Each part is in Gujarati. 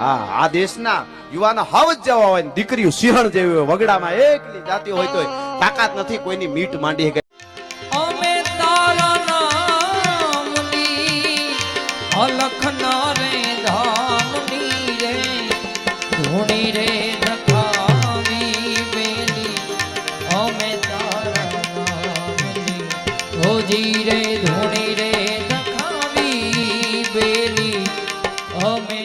હા આ દેશના યુવાનો હાવજ જેવા હોય ને દીકરીઓ સિંહણ જેવી હોય, વગડામાં એકલી જાતી હોય તો તાકાત નથી કોઈની મીટ માંડી શકે. અમે તારા નામની અલખ ના રે ધામની રે ધૂણી રે ધખાવી બેલી અમે તારા નામની રોજી રે ધૂણી રે ધખાવી બેલી અમે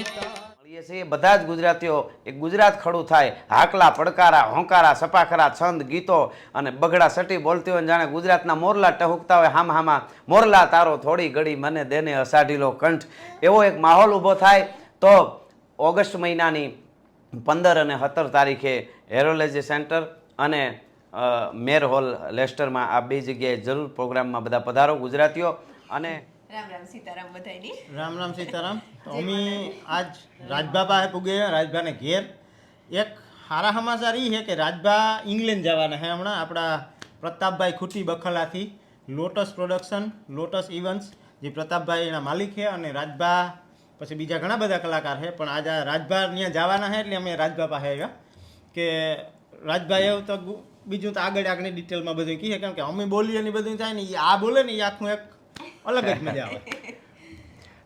બધા જ ગુજરાતીઓ એક ગુજરાત ખડું થાય, હાકલા પડકારા હોંકારા સપાખરા છંદ ગીતો અને બગડા સટી બોલતી હોય જાણે ગુજરાતના મોરલા ટહુકતા હોય હામ હામા મોરલા તારો થોડી ઘડી મને દેને અષાઢીલો કંઠ. એવો એક માહોલ ઊભો થાય તો ઓગસ્ટ મહિનાની 15 અને 17 તારીખે હેરોલોજી સેન્ટર અને મેર હોલ લેસ્ટરમાં આ બે જગ્યાએ જરૂર પ્રોગ્રામમાં બધા પધારો ગુજરાતીઓ. અને રામ રામ સીતારામ બધાયની. રામ રામ સીતારામ. તો અમે આજ રાજભા પાસે પૂગે રાજભાને ઘેર એક સારા સમાચાર એ છે કે રાજભા ઇંગ્લેન્ડ જવાના છે હમણાં આપણા પ્રતાપભાઈ ખૂટી બખલાથી લોટસ પ્રોડક્શન લોટસ ઇવેન્ટ્સ જે પ્રતાપભાઈ એના માલિક છે અને રાજભા પછી બીજા ઘણા બધા કલાકાર છે પણ આજે રાજભા ત્યાં જવાના છે એટલે અમે રાજભા પાસે આવ્યા કે રાજભાઈ એવું તો બીજું તો આગળની ડિટેલમાં બધું કહીએ કેમ કે અમે બોલીએ ને બધું થાય ને એ આ બોલે ને એ આખું એક અલગ જ મજા આવે.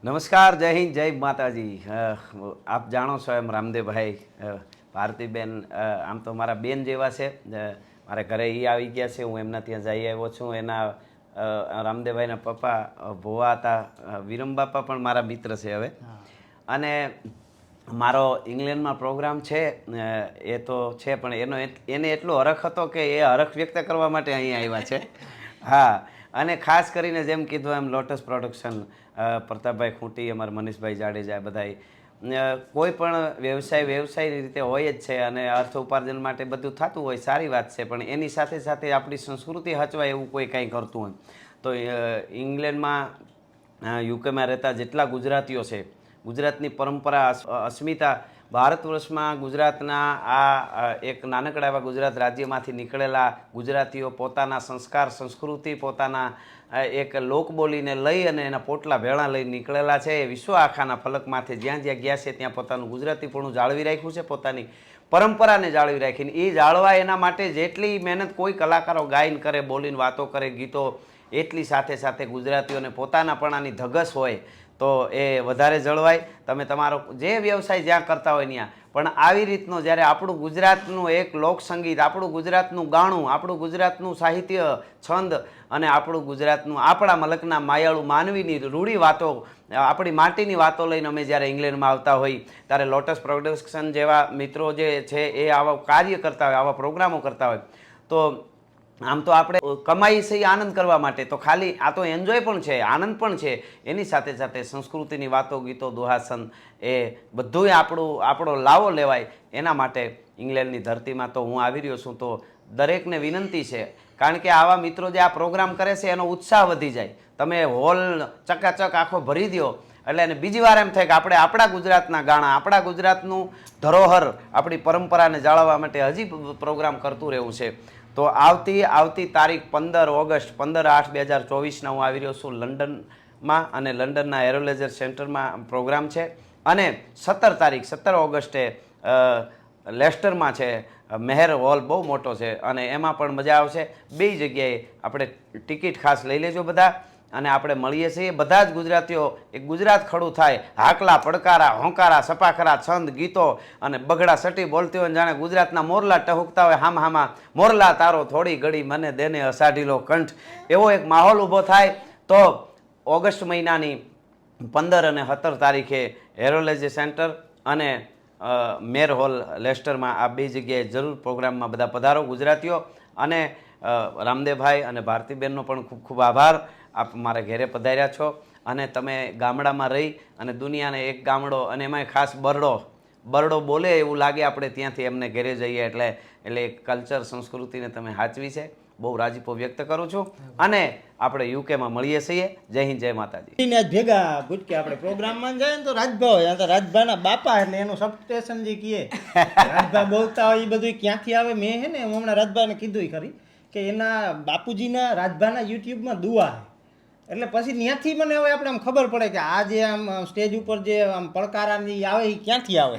નમસ્કાર, જય હિન્દ, જય માતાજી. આપ જાણો છો એમ રામદેવભાઈ ભારતીબેન આમ તો મારા બેન જેવા છે. મારા ઘરે એ આવી ગયા છે, હું એમના ત્યાં જઈ આવ્યો છું. એના રામદેવભાઈના પપ્પા ભોવા હતા, વિરમ બાપા પણ મારા મિત્ર છે હવે. અને મારો ઇંગ્લેન્ડમાં પ્રોગ્રામ છે એ તો છે પણ એને એટલો હરખ હતો કે એ હરખ વ્યક્ત કરવા માટે અહીં આવ્યા છે. હા, અને ખાસ કરીને જેમ કીધું એમ લોટસ પ્રોડક્શન પ્રતાપભાઈ ખૂંટી, અમારા મનીષભાઈ જાડેજા, બધાય કોઈ પણ વ્યવસાયની રીતે હોય જ છે અને અર્થ ઉપાર્જન માટે બધું થતું હોય, સારી વાત છે. પણ એની સાથે સાથે આપણી સંસ્કૃતિ હચવાય એવું કોઈ કાંઈ કરતું હોય તો ઇંગ્લેન્ડમાં યુકેમાં રહેતા જેટલા ગુજરાતીઓ છે, ગુજરાતની પરંપરા અસ્મિતા, ભારત વર્ષમાં ગુજરાતના આ એક નાનકડા એવા ગુજરાત રાજ્યમાંથી નીકળેલા ગુજરાતીઓ પોતાના સંસ્કાર સંસ્કૃતિ પોતાના એક લોકબોલીને લઈ અને એના પોટલા ભેળા લઈ નીકળેલા છે. એ વિશ્વ આખાના ફલકમાંથી જ્યાં જ્યાં ગયા છે ત્યાં પોતાનું ગુજરાતીપણું જાળવી રાખ્યું છે, પોતાની પરંપરાને જાળવી રાખીને એ જાળવા એના માટે જેટલી મહેનત કોઈ કલાકારો ગાયન કરે, બોલીને વાતો કરે, ગીતો, એટલી સાથે સાથે ગુજરાતીઓને પોતાનાપણાની ધગસ હોય તો એ વધારે જળવાય. તમે તમારો જે વ્યવસાય જ્યાં કરતા હોય ત્યાં પણ આવી રીતનો જ્યારે આપણું ગુજરાતનું એક લોકસંગીત, આપણું ગુજરાતનું ગાણું, આપણું ગુજરાતનું સાહિત્ય છંદ અને આપણું ગુજરાતનું આપણા મલકના માયાળુ માનવીની રૂઢી વાતો, આપણી માટીની વાતો લઈને અમે જ્યારે ઇંગ્લેન્ડમાં આવતા હોઈ ત્યારે લોટસ પ્રોડક્શન જેવા મિત્રો જે છે એ આવા કાર્ય કરતા હોય, આવા પ્રોગ્રામો કરતા હોય તો આમ તો આપણે કમાઈ છે આનંદ કરવા માટે, તો ખાલી આ તો એન્જોય પણ છે, આનંદ પણ છે. એની સાથે સાથે સંસ્કૃતિની વાતો, ગીતો, દુહાસન એ બધુંય આપણો લાવો લેવાય એના માટે ઇંગ્લેન્ડની ધરતીમાં તો હું આવી રહ્યો છું. તો દરેકને વિનંતી છે, કારણ કે આવા મિત્રો જે આ પ્રોગ્રામ કરે છે એનો ઉત્સાહ વધી જાય. તમે હોલ ચકાચક આખો ભરી દો એટલે એને બીજી વાર એમ થાય કે આપણે આપણા ગુજરાતના ગાણા, આપણા ગુજરાતનું ધરોહર, આપણી પરંપરાને જાળવવા માટે હજી પ્રોગ્રામ કરતું રહેવું છે. તો આવતી તારીખ 15 ઓગસ્ટ 15/8/2024 હું આવી રહ્યો છું લંડનમાં અને લંડનના હેરોલેજર સેન્ટરમાં પ્રોગ્રામ છે. અને 17 ઓગસ્ટે લેસ્ટરમાં છે, મેહર હોલ બહુ મોટો છે અને એમાં પણ મજા આવશે. બે જગ્યાએ આપણે ટિકિટ ખાસ લઈ લેજો બધા અને આપણે મળીએ છીએ બધા જ ગુજરાતીઓ. એક ગુજરાત ખડું થાય, હાકલા પડકારા હોંકારા સપાખરા છંદ ગીતો અને બગડા સટી બોલતી હોય જાણે ગુજરાતના મોરલા ટહુકતા હોય હામ હામા મોરલા તારો થોડી ઘડી મને દેને અષાઢીલો કંઠ. એવો એક માહોલ ઊભો થાય તો ઓગસ્ટ મહિનાની 15 અને 17 તારીખે હેરોલોજી સેન્ટર અને મેર હોલ લેસ્ટરમાં આ બે જગ્યાએ જરૂર પ્રોગ્રામમાં બધા પધારો ગુજરાતીઓ. અને રામદેવભાઈ અને ભારતીબેનનો પણ ખૂબ ખૂબ આભાર, આપ મારા ઘેરે પધાર્યા છો અને તમે ગામડામાં રહી અને દુનિયાને એક ગામડો અને એમાંય ખાસ બરડો બોલે એવું લાગે આપણે ત્યાંથી એમને ઘેરે જઈએ એટલે કલ્ચર સંસ્કૃતિને તમે સાચવી છે. બહુ રાજીપો વ્યક્ત કરું છું અને આપણે યુકેમાં મળીએ છીએ. જય હિન્દ, જય માતાજી. ભેગા ગુટકે આપણે પ્રોગ્રામમાં જાય ને તો રાજભા હોય, તો રાજભાના બાપા એટલે એનું સબસ્ટેશન જે કીએ રાજભા બોલતા હોય એ બધું ક્યાંથી આવે. મેં હે ને હમણાં રાજભાને કીધું ખરી કે એના બાપુજીના રાજભાના યુટ્યુબમાં દુઆ એટલે પછી ત્યાંથી મને હવે આપણે આમ ખબર પડે કે આ જે આમ સ્ટેજ ઉપર જે આમ પડકારાની આવે એ ક્યાંથી આવે.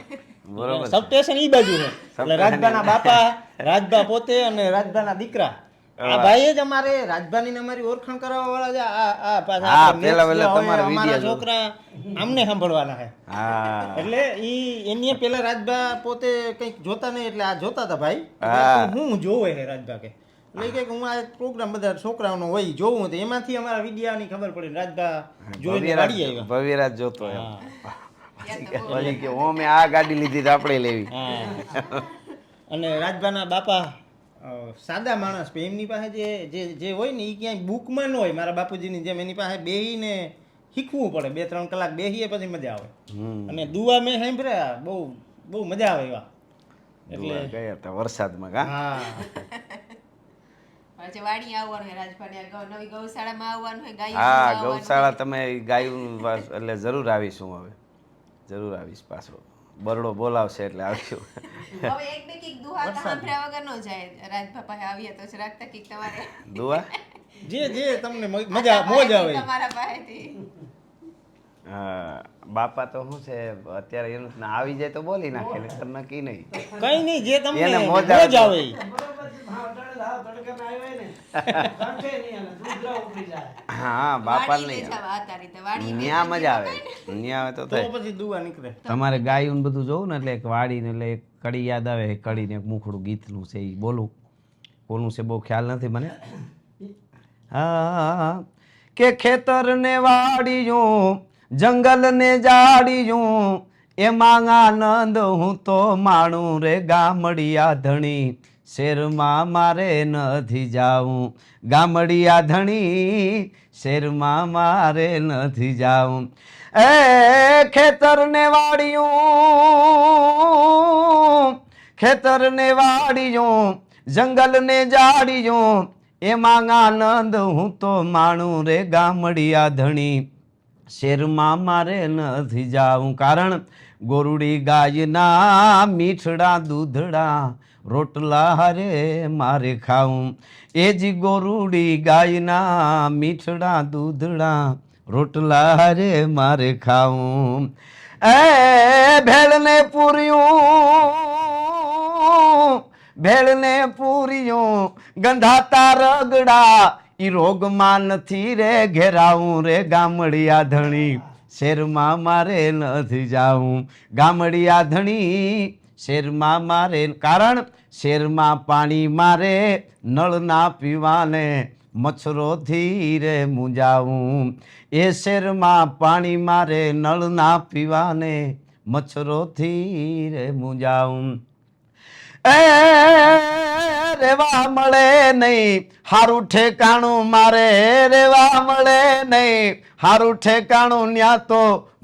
બરોબર છે. સબસ્ટેશન ઈ બાજુ છે એટલે રાજભાના બાપા, રાજભા પોતે અને રાજભાના દીકરા આ ભાઈ જ અમારે રાજભાની ને અમારી ઓળખાણ કરાવવા વાળા છે. આ પાછા હા, આપણે પેલા next વેલા જે તમારા હોય અમારા video છોકરા આમને સાંભળવાના છે. હા એટલે એની પેલા રાજભા પોતે કંઈક જોતા નહીં એટલે આ જોતા હતા ભાઈ. હા. હું જોવે છે રાજભા કે એટલે ઈ કહે કે હું આ પ્રોગ્રામ બધા છોકરાઓનો હોય જોવું તો એમાંથી અમારા વિડિયાની ખબર પડી રાજભા જોઈને વાડી આવ્યા. ભવ્યરાજ જોતો એમ હા. પછી કે ઓમે આ ગાડી લીધી તો આપણે લેવી. હા. અને રાજભાના બાપા સાદા માણસ પણ એમની પાસે જે હોય ને એ ક્યાંય બુકમાં ન હોય. મારા બાપુજીની જેમ એની પાસે બેહીને શીખવું પડે. 2-3 કલાક બેહીએ પછી મજા આવે. અને દુઆ મેં સાંભળ્યા બહુ બહુ મજા આવે એવા. એટલે ગયા હતા વરસાદમાં કા. હા. આજે વાડી આવવાનું હોય રાજભાને નવી ગૌશાળામાં આવવાનું હોય ગાય હા ગૌશાળા તમે ગાયું એટલે જરૂર આવીશું. હવે જરૂર આવીશ પાછો. બરડો બોલાવશે એટલે આવીશું. હવે એક બે કીક દુહા તો સાંભળ્યા વગર ન જાય. રાજભા પાસે આવીએ તો જ રાખતા કીક તમારે દુઆ જે તમને મજા મોજ આવે. તમારા પાસેથી બાપા તો શું છે અત્યારે એનું આવી જાય તો બોલી નાખે નકર નક્કી નહીં. કઈ નહીં જે તમને એને મોજ મોજ આવે. હા બાપા વાડી નહીં લઈ જવા હતા રીતે વાડી ન્યા મજા આવે. ન્યા આવે તો તો થાય. પછી દુઆ નીકળે. તમારે ગાયું બધું જોવું ને એટલે એક વાડીને એટલે એક કડી યાદ આવે. કડીને એક મુખડું ગીતનું છે એ બોલું. કોનું છે બહુ ખ્યાલ નથી મને. હા કે ખેતર ને વાડીયું જંગલ ને જાડીયું એમાં આનંદ હું તો માણું રે ગામડિયા ધણી શેરમાં મારે નથી જાવું. ગામડિયા ધણી શેરમાં મારે નથી જાવું. એ ખેતર ને વાડીયું ખેતર ને વાડીયું જંગલ ને જાડીયું એમાં આનંદ હું તો માણું રે ગામડિયા ધણી શેરમાં મારે નથી જાવું. કારણ ગોરુડી ગાયના મીઠડા દૂધડા રોટલા હારે મારે ખાવું. એ જ ગોરુડી ગાયના મીઠડા દૂધડા રોટલા હારે મારે ખાવું. એ ભેળને પૂર્યું ભેળને પૂર્યું ગંધાતા રગડા ઈ રોગમાં નથી રે ઘેરાવું રે ગામડિયા ધણી શેરમાં મારે નથી જાવું. ગામડિયા ધણી શેરમાં મારે કારણ શેરમાં પાણી મારે નળ ના પીવાને મચ્છરોથી રે મૂંઝાવું. એ શેરમાં પાણી મારે નળ ના પીવાને મચ્છરોથી રે મૂંઝાવું. એ રેવા મળે નહીં હારું ઠેકાણું મારે રેવા મળે નહીં હારું ઠેકાણું ન્યા તો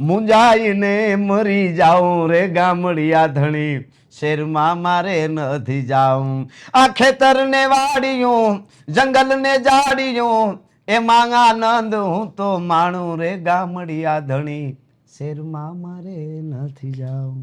મુંજાઈને મરી જાઉં રે ગામડિયા ધણી શેરમાં મારે નથી જાઉં. આ ખેતર ને વાડીયું જંગલ ને જાડીયું એમાં આનંદ હું તો માણું રે ગામડિયા ધણી શેરમાં મારે નથી જાઉં.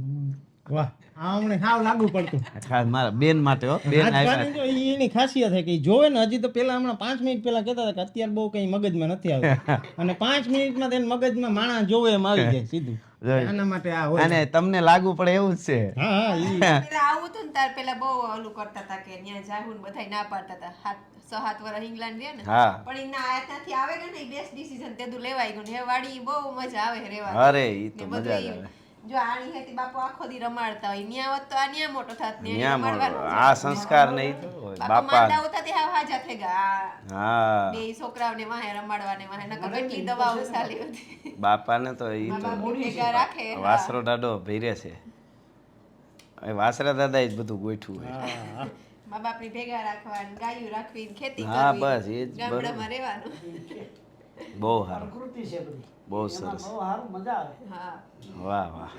વાહ આ હમણાં સાવ લાગુ પડતું. ખાસ મારા બેન માટે હો. બેન રાજભાની જો એની ખાસિયત છે કે ઈ જોવે ને હજી તો પેલા હમણાં 5 મિનિટ પેલા કહેતા હતા કે અત્યારે બહુ કઈ મગજમાં નથી આવતું અને 5 મિનિટમાં તેને મગજમાં માણસ જોવે એમ આવી જાય સીધું. આના માટે આ હોય. અને તમને લાગુ પડે એવું જ છે. હા હા ઈ પેલા આવું હતું ને તાર પેલા બહુ ઓલું કરતા હતા કે ત્યાં જાહુન બધાય ના પાડતા હતા. 6-7 વર્ષ ઇંગ્લેન્ડ રહ્યા ને હા. પણ એના આયાતનાથી આવે કે ને બેસ્ટ ડિસિઝન તેદું લેવાઈ ગયું ને એ વાડી બહુ મજા આવે રહેવા. અરે ઈ તો ને મજા જ બધું આવે. જો આની હેતી બાપુ આખો દી રમાડતા હોય ન્યા હોત તો આ ન્યા મોટો થાત ને ન્યા મોટો. રમાડવાનું જ. આ સંસ્કાર નહીં તો હોય. બાપા બાપા માંદા હોતા તે હાવ હાજા થઈ ગયા. હા બે છોકરાઓને વાહે રમાડવાને વાહે નકર કેટલી દવાઓ ચાલી હતી. બાપાને તો ઈ મા તો બાપ ભેગા રાખે. વાસરો દાડો ભીરે છે. એ વાસરા દાદા જ બધું ગોઠવું હોય. મા બાપની ભેગા રાખવાની ગાયું રાખવી ને ખેતી હા, કરવી બસ એ જ ગામડામાં રહેવાનું. બહુ સારું બહુ સરસ. હા વાહ વાહ.